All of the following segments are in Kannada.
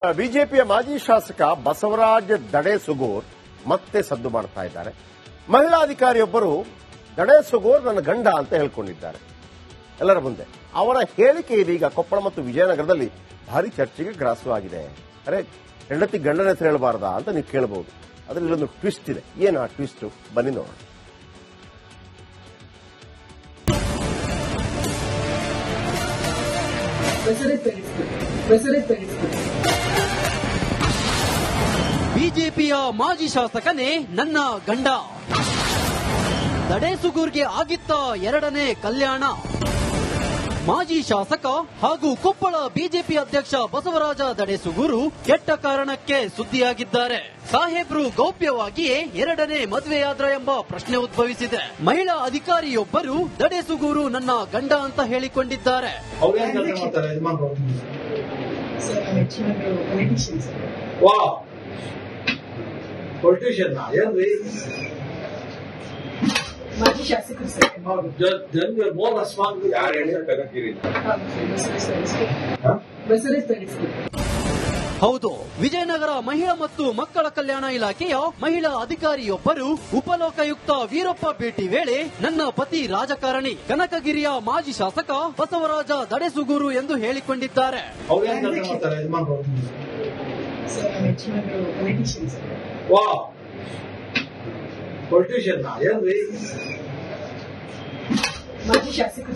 ಬಿಜೆಪಿಯ ಮಾಜಿ ಶಾಸಕ ಬಸವರಾಜ ದಡೇಸುಗೂರ್ ಮತ್ತೆ ಸದ್ದು ಮಾಡ್ತಾ ಇದ್ದಾರೆ. ಮಹಿಳಾ ಅಧಿಕಾರಿಯೊಬ್ಬರು ದಡೇಸುಗೂರ್ ನನ್ನ ಗಂಡ ಅಂತ ಹೇಳ್ಕೊಂಡಿದ್ದಾರೆ ಎಲ್ಲರ ಮುಂದೆ. ಅವರ ಹೇಳಿಕೆ ಇದೀಗ ಕೊಪ್ಪಳ ಮತ್ತು ವಿಜಯನಗರದಲ್ಲಿ ಭಾರಿ ಚರ್ಚೆಗೆ ಗ್ರಾಸವಾಗಿದೆ. ಅರೆ, ಹೆಂಡತಿ ಗಂಡನ ಹೆಸರು ಹೇಳಬಾರ್ದಾ ಅಂತ ನೀವು ಕೇಳಬಹುದು. ಅದರಲ್ಲಿ ಇಲ್ಲೊಂದು ಟ್ವಿಸ್ಟ್ ಇದೆ. ಏನು ಆ ಟ್ವಿಸ್ಟ್? ಬನ್ನಿ ನೋಡೋಣ. ಬಿಜೆಪಿಯ ಮಾಜಿ ಶಾಸಕನೇ ನನ್ನ ಗಂಡ. ದಡೇಸುಗೂರ್ಗೆ ಆಗಿತ್ತ ಎರಡನೇ ಕಲ್ಯಾಣ. ಮಾಜಿ ಶಾಸಕ ಹಾಗೂ ಕೊಪ್ಪಳ ಬಿಜೆಪಿ ಅಧ್ಯಕ್ಷ ಬಸವರಾಜ ದಡೇಸುಗೂರು ಕೆಟ್ಟ ಕಾರಣಕ್ಕೆ ಸುದ್ದಿಯಾಗಿದ್ದಾರೆ. ಸಾಹೇಬ್ರು ಗೌಪ್ಯವಾಗಿಯೇ ಎರಡನೇ ಮದುವೆಯಾದ್ರ ಎಂಬ ಪ್ರಶ್ನೆ ಉದ್ಭವಿಸಿದೆ. ಮಹಿಳಾ ಅಧಿಕಾರಿಯೊಬ್ಬರು ದಡೇಸುಗೂರು ನನ್ನ ಗಂಡ ಅಂತ ಹೇಳಿಕೊಂಡಿದ್ದಾರೆ. ಮಾಜಿ ಶಾಸಕರು ಹೌದು, ವಿಜಯನಗರ ಮಹಿಳಾ ಮತ್ತು ಮಕ್ಕಳ ಕಲ್ಯಾಣ ಇಲಾಖೆಯ ಮಹಿಳಾ ಅಧಿಕಾರಿಯೊಬ್ಬರು ಉಪಲೋಕಾಯುಕ್ತ ವೀರಪ್ಪ ಭೇಟಿ ವೇಳೆ ನನ್ನ ಪತಿ ರಾಜಕಾರಣಿ, ಕನಕಗಿರಿಯ ಮಾಜಿ ಶಾಸಕ ಬಸವರಾಜ ದಡೇಸುಗೂರು ಎಂದು ಹೇಳಿಕೊಂಡಿದ್ದಾರೆ. ಮಾಜಿ ಶಾಸಕರು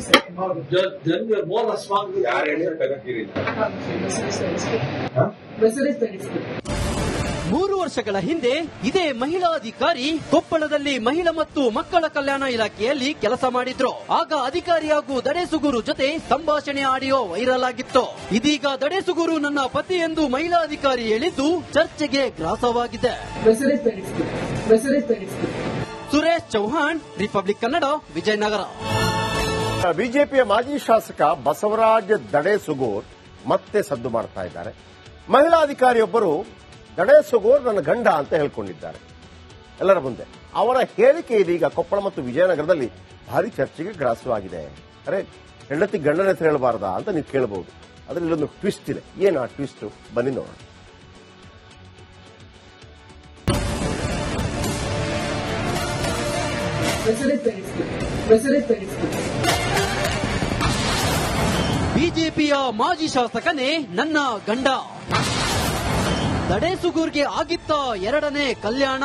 3 ವರ್ಷಗಳ ಹಿಂದೆ ಇದೇ ಮಹಿಳಾ ಅಧಿಕಾರಿ ಕೊಪ್ಪಳದಲ್ಲಿ ಮಹಿಳಾ ಮತ್ತು ಮಕ್ಕಳ ಕಲ್ಯಾಣ ಇಲಾಖೆಯಲ್ಲಿ ಕೆಲಸ ಮಾಡಿದ್ರು. ಆಗ ಅಧಿಕಾರಿ ಹಾಗೂ ದಡೇಸುಗೂರು ಜೊತೆ ಸಂಭಾಷಣೆ ಆಡಿಯೋ ವೈರಲ್ ಆಗಿತ್ತು. ಇದೀಗ ದಡೇಸುಗೂರು ನನ್ನ ಪತಿ ಎಂದು ಮಹಿಳಾ ಅಧಿಕಾರಿ ಹೇಳಿದ್ದು ಚರ್ಚೆಗೆ ಗ್ರಾಸವಾಗಿದೆ. ಸುರೇಶ್ ಚೌಹಾಣ್, ರಿಪಬ್ಲಿಕ್ ಕನ್ನಡ, ವಿಜಯನಗರ. ಬಿಜೆಪಿಯ ಮಾಜಿ ಶಾಸಕ ಬಸವರಾಜ ದಡೇಸುಗೂರ್ ಮತ್ತೆ ಸದ್ದು ಮಾಡ್ತಾ ಇದ್ದಾರೆ. ಮಹಿಳಾ ಅಧಿಕಾರಿಯೊಬ್ಬರು ದಡೇಸುಗೂರ್ ನನ್ನ ಗಂಡ ಅಂತ ಹೇಳ್ಕೊಂಡಿದ್ದಾರೆ ಎಲ್ಲರ ಮುಂದೆ. ಅವರ ಹೇಳಿಕೆ ಇದೀಗ ಕೊಪ್ಪಳ ಮತ್ತು ವಿಜಯನಗರದಲ್ಲಿ ಭಾರಿ ಚರ್ಚೆಗೆ ಗ್ರಾಸವಾಗಿದೆ. ಅರೆ, ಹೆಂಡತಿ ಗಂಡನ ಹೆಸರು ಹೇಳಬಾರ್ದಾ ಅಂತ ನೀವು ಕೇಳಬಹುದು. ಅದರಲ್ಲಿ ಇಲ್ಲೊಂದು ಟ್ವಿಸ್ಟ್ ಇದೆ. ಏನು ಆ ಟ್ವಿಸ್ಟ್? ಬನ್ನಿ ನೋಡೋಣ. ಬಿಜೆಪಿಯ ಮಾಜಿ ಶಾಸಕನೇ ನನ್ನ ಗಂಡ. ದಡೇಸುಗೂರ್ಗೆ ಆಗಿತ್ತ ಎರಡನೇ ಕಲ್ಯಾಣ.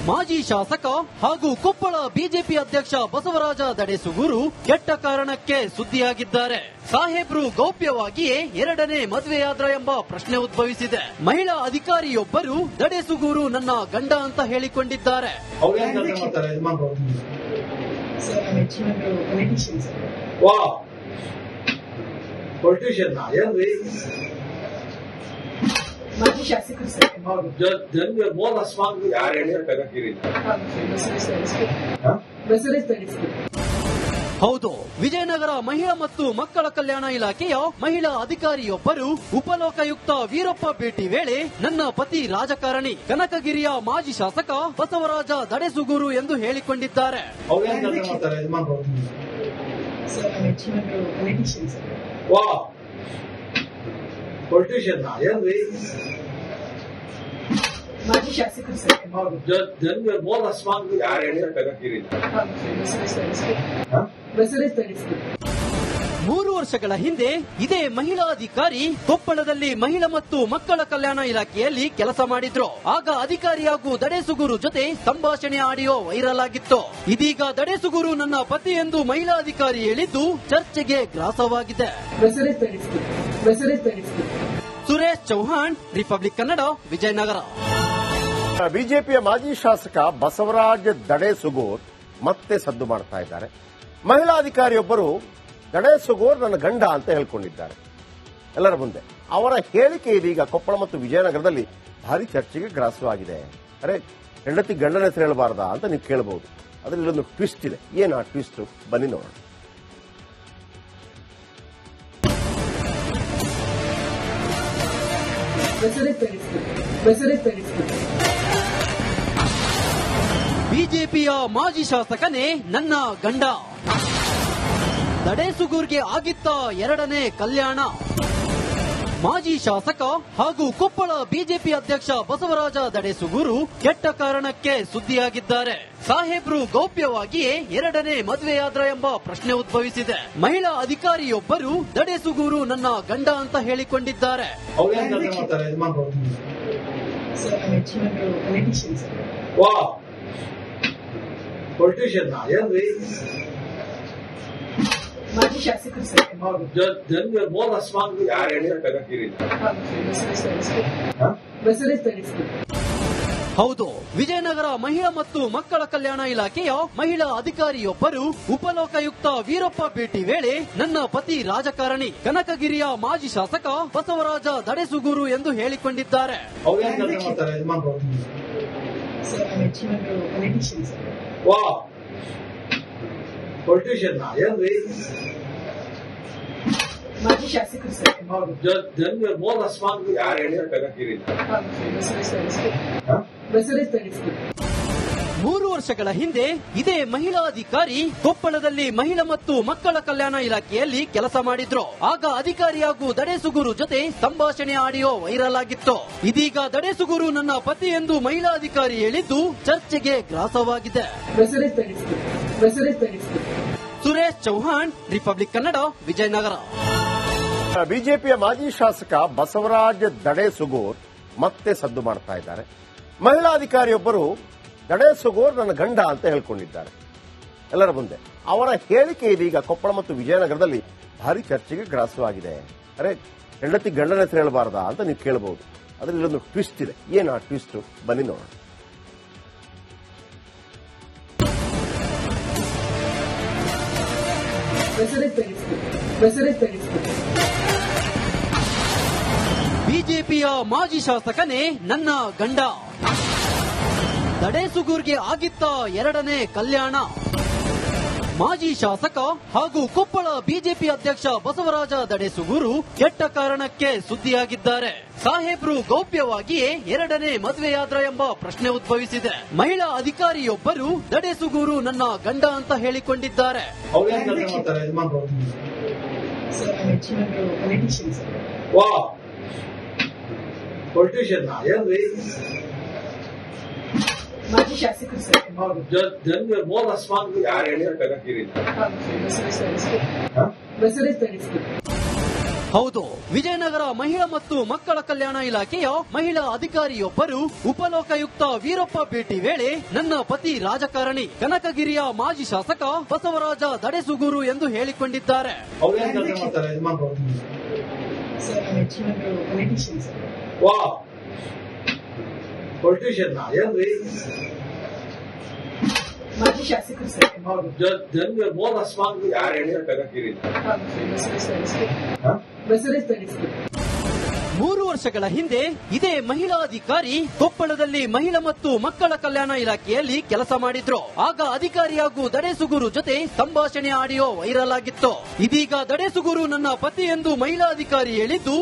ಮಾಜಿ ಶಾಸಕ ಹಾಗೂ ಕೊಪ್ಪಳ ಬಿಜೆಪಿ ಅಧ್ಯಕ್ಷ ಬಸವರಾಜ ದಡೇಸುಗೂರು ಕೆಟ್ಟ ಕಾರಣಕ್ಕೆ ಸುದ್ದಿಯಾಗಿದ್ದಾರೆ. ಸಾಹೇಬ್ರು ಗೌಪ್ಯವಾಗಿಯೇ ಎರಡನೇ ಮದುವೆಯಾದ್ರ ಎಂಬ ಪ್ರಶ್ನೆ ಉದ್ಭವಿಸಿದೆ. ಮಹಿಳಾ ಅಧಿಕಾರಿಯೊಬ್ಬರು ದಡೇಸುಗೂರು ನನ್ನ ಗಂಡ ಅಂತ ಹೇಳಿಕೊಂಡಿದ್ದಾರೆ. ಮಾಜಿ ಶಾಸಕರು ಹೌದು, ವಿಜಯನಗರ ಮಹಿಳಾ ಮತ್ತು ಮಕ್ಕಳ ಕಲ್ಯಾಣ ಇಲಾಖೆಯ ಮಹಿಳಾ ಅಧಿಕಾರಿಯೊಬ್ಬರು ಉಪಲೋಕಾಯುಕ್ತ ವೀರಪ್ಪ ಭೇಟಿ ವೇಳೆ ನನ್ನ ಪತಿ ರಾಜಕಾರಣಿ, ಕನಕಗಿರಿಯ ಮಾಜಿ ಶಾಸಕ ಬಸವರಾಜ ದಡೇಸುಗೂರು ಎಂದು ಹೇಳಿಕೊಂಡಿದ್ದಾರೆ. ಮಾಜಿ ಶಾಸಕರು ಮೂರು ವರ್ಷಗಳ ಹಿಂದೆ ಇದೇ ಮಹಿಳಾ ಅಧಿಕಾರಿ ಕೊಪ್ಪಳದಲ್ಲಿ ಮಹಿಳಾ ಮತ್ತು ಮಕ್ಕಳ ಕಲ್ಯಾಣ ಇಲಾಖೆಯಲ್ಲಿ ಕೆಲಸ ಮಾಡಿದ್ರು. ಆಗ ಅಧಿಕಾರಿ ಹಾಗೂ ದಡೇಸುಗೂರು ಜೊತೆ ಸಂಭಾಷಣೆ ಆಡಿಯೋ ವೈರಲ್ ಆಗಿತ್ತು. ಇದೀಗ ದಡೇಸುಗೂರು ನನ್ನ ಪತಿ ಎಂದು ಮಹಿಳಾ ಅಧಿಕಾರಿ ಹೇಳಿದ್ದು ಚರ್ಚೆಗೆ ಗ್ರಾಸವಾಗಿದೆ. ಸುರೇಶ್ ಚೌಹಾಣ್, ರಿಪಬ್ಲಿಕ್ ಕನ್ನಡ, ವಿಜಯನಗರ. ಬಿಜೆಪಿಯ ಮಾಜಿ ಶಾಸಕ ಬಸವರಾಜ ದಡೇಸುಗೂರ್ ಮತ್ತೆ ಸದ್ದು ಮಾಡ್ತಾ ಇದ್ದಾರೆ. ಮಹಿಳಾ ಅಧಿಕಾರಿಯೊಬ್ಬರು ದಡೇಸುಗೂರ್ ನನ್ನ ಗಂಡ ಅಂತ ಹೇಳ್ಕೊಂಡಿದ್ದಾರೆ ಎಲ್ಲರ ಮುಂದೆ. ಅವರ ಹೇಳಿಕೆ ಇದೀಗ ಕೊಪ್ಪಳ ಮತ್ತು ವಿಜಯನಗರದಲ್ಲಿ ಭಾರಿ ಚರ್ಚೆಗೆ ಗ್ರಾಸವಾಗಿದೆ. ಅರೆ, ಹೆಂಡತಿ ಗಂಡನ ಹೆಸರು ಹೇಳಬಾರ್ದಾ ಅಂತ ನೀವು ಕೇಳಬಹುದು. ಅದರಲ್ಲಿ ಇಲ್ಲೊಂದು ಟ್ವಿಸ್ಟ್ ಇದೆ. ಏನು ಆ ಟ್ವಿಸ್ಟ್? ಬನ್ನಿ ನೋಡೋಣ. ಬಿಜೆಪಿಯ ಮಾಜಿ ಶಾಸಕನೇ ನನ್ನ ಗಂಡ. ದಡೇಸುಗೂರ್ಗೆ ಆಗಿತ್ತ ಎರಡನೇ ಕಲ್ಯಾಣ. ಮಾಜಿ ಶಾಸಕ ಹಾಗೂ ಕೊಪ್ಪಳ ಬಿಜೆಪಿ ಅಧ್ಯಕ್ಷ ಬಸವರಾಜ ದಡೇಸುಗೂರು ಕೆಟ್ಟ ಕಾರಣಕ್ಕೆ ಸುದ್ದಿಯಾಗಿದ್ದಾರೆ. ಸಾಹೇಬ್ರು ಗೌಪ್ಯವಾಗಿಯೇ ಎರಡನೇ ಮದುವೆಯಾದ್ರ ಎಂಬ ಪ್ರಶ್ನೆ ಉದ್ಭವಿಸಿದೆ. ಮಹಿಳಾ ಅಧಿಕಾರಿಯೊಬ್ಬರು ದಡೇಸುಗೂರು ನನ್ನ ಗಂಡ ಅಂತ ಹೇಳಿಕೊಂಡಿದ್ದಾರೆ. ಮಾಜಿ ಶಾಸಕರು ಸರ್. ಬಸವರಾಜ್ ದಡೇಸುಗೂರು. ಹೌದು, ವಿಜಯನಗರ ಮಹಿಳಾ ಮತ್ತು ಮಕ್ಕಳ ಕಲ್ಯಾಣ ಇಲಾಖೆಯ ಮಹಿಳಾ ಅಧಿಕಾರಿಯೊಬ್ಬರು ಉಪಲೋಕಾಯುಕ್ತ ವೀರಪ್ಪ ಭೇಟಿ ವೇಳೆ ನನ್ನ ಪತಿ ರಾಜಕಾರಣಿ ಕನಕಗಿರಿಯ ಮಾಜಿ ಶಾಸಕ ಬಸವರಾಜ ದಡೇಸುಗೂರು ಎಂದು ಹೇಳಿಕೊಂಡಿದ್ದಾರೆ. ಮಾಜಿ ಶಾಸಕರು ಸರ್. ಬಸವರಾಜ್ ದಡೇಸುಗೂರು. 3 ವರ್ಷಗಳ ಹಿಂದೆ ಇದೇ ಮಹಿಳಾ ಅಧಿಕಾರಿ ಕೊಪ್ಪಳದಲ್ಲಿ ಮಹಿಳಾ ಮತ್ತು ಮಕ್ಕಳ ಕಲ್ಯಾಣ ಇಲಾಖೆಯಲ್ಲಿ ಕೆಲಸ ಮಾಡಿದ್ರು. ಆಗ ಅಧಿಕಾರಿಯಾಗೂ ದಡೇಸುಗೂರು ಜೊತೆ ಸಂಭಾಷಣೆ ಆಡಿಯೋ ವೈರಲ್ ಆಗಿತ್ತು. ಇದೀಗ ದಡೇಸುಗೂರು ನನ್ನ ಪತಿ ಎಂದು ಮಹಿಳಾ ಅಧಿಕಾರಿ ಹೇಳಿದ್ದು ಚರ್ಚೆಗೆ ಗ್ರಾಸವಾಗಿದೆ. ಬಸವರಾಜ್ ದಡೇಸುಗೂರು. ಬಸವರಾಜ್ ದಡೇಸುಗೂರು. ಸುರೇಶ್ ಚೌಹಾಣ್, ರಿಪಬ್ಲಿಕ್ ಕನ್ನಡ, ವಿಜಯನಗರ. ಬಿಜೆಪಿಯ ಮಾಜಿ ಶಾಸಕ ಬಸವರಾಜ್ ದಡೇಸುಗೂರ್ ಮತ್ತೆ ಸದ್ದು ಮಾಡ್ತಾ ಇದ್ದಾರೆ. ಮಹಿಳಾ ಅಧಿಕಾರಿಯೊಬ್ಬರು ದಡೇಸುಗೂರ್ ನನ್ನ ಗಂಡ ಅಂತ ಹೇಳ್ಕೊಂಡಿದ್ದಾರೆ ಎಲ್ಲರ ಮುಂದೆ. ಅವರ ಹೇಳಿಕೆ ಇದೀಗ ಕೊಪ್ಪಳ ಮತ್ತು ವಿಜಯನಗರದಲ್ಲಿ ಭಾರಿ ಚರ್ಚೆಗೆ ಗ್ರಾಸವಾಗಿದೆ. ಅರೆ, ಹೆಂಡತಿ ಗಂಡನ ಹೆಸರು ಹೇಳಬಾರ್ದಾ ಅಂತ ನೀವು ಕೇಳಬಹುದು. ಅದ್ರಲ್ಲಿ ಇಲ್ಲೊಂದು ಟ್ವಿಸ್ಟ್ ಇದೆ. ಏನು ಆ ಟ್ವಿಸ್ಟ್? ಬನ್ನಿ ನೋಡೋಣ. ಬಸವರಾಜ್ ದಡೇಸುಗೂರು. ಬಸವರಾಜ್ ದಡೇಸುಗೂರು. ಬಿಜೆಪಿಯ ಮಾಜಿ ಶಾಸಕನೇ ನನ್ನ ಗಂಡ. ದಡೇಸುಗೂರ್ಗೆ ಆಗಿತ್ತ ಎರಡನೇ ಕಲ್ಯಾಣ. ಮಾಜಿ ಶಾಸಕ ಹಾಗೂ ಕೊಪ್ಪಳ ಬಿಜೆಪಿ ಅಧ್ಯಕ್ಷ ಬಸವರಾಜ ದಡೇಸುಗೂರು ಕೆಟ್ಟ ಕಾರಣಕ್ಕೆ ಸುದ್ದಿಯಾಗಿದ್ದಾರೆ. ಸಾಹೇಬ್ರು ಗೌಪ್ಯವಾಗಿಯೇ ಎರಡನೇ ಮದುವೆಯಾದ್ರ ಎಂಬ ಪ್ರಶ್ನೆ ಉದ್ಭವಿಸಿದೆ. ಮಹಿಳಾ ಅಧಿಕಾರಿಯೊಬ್ಬರು ದಡೇಸುಗೂರು ನನ್ನ ಗಂಡ ಅಂತ ಹೇಳಿಕೊಂಡಿದ್ದಾರೆ. ಮಾಜಿ ಶಾಸಕರು ಸರ್. ಬಸವರಾಜ್ ದಡೇಸುಗೂರು. ಹೌದು, ವಿಜಯನಗರ ಮಹಿಳಾ ಮತ್ತು ಮಕ್ಕಳ ಕಲ್ಯಾಣ ಇಲಾಖೆಯ ಮಹಿಳಾ ಅಧಿಕಾರಿಯೊಬ್ಬರು ಉಪಲೋಕಾಯುಕ್ತ ವೀರಪ್ಪ ಭೇಟಿ ವೇಳೆ ನನ್ನ ಪತಿ ರಾಜಕಾರಣಿ ಕನಕಗಿರಿಯ ಮಾಜಿ ಶಾಸಕ ಬಸವರಾಜ ದಡೇಸುಗೂರು ಎಂದು ಹೇಳಿಕೊಂಡಿದ್ದಾರೆ. ಮಾಜಿ ಶಾಸಕರು ಸರ್. ಬಸವರಾಜ್ ದಡೇಸುಗೂರು. 3 ವರ್ಷಗಳ ಹಿಂದೆ ಇದೇ ಮಹಿಳಾ ಅಧಿಕಾರಿ ಕೊಪ್ಪಳದಲ್ಲಿ ಮಹಿಳಾ ಮತ್ತು ಮಕ್ಕಳ ಕಲ್ಯಾಣ ಇಲಾಖೆಯಲ್ಲಿ ಕೆಲಸ ಮಾಡಿದ್ರು. ಆಗ ಅಧಿಕಾರಿಯಾಗೂ ದಡೇಸುಗೂರು ಜೊತೆ ಸಂಭಾಷಣೆ ಆಡಿಯೋ ವೈರಲ್ ಆಗಿತ್ತು. ಇದೀಗ ದಡೇಸುಗೂರು ನನ್ನ ಪತಿ ಎಂದು ಮಹಿಳಾ ಅಧಿಕಾರಿ ಹೇಳಿದ್ದು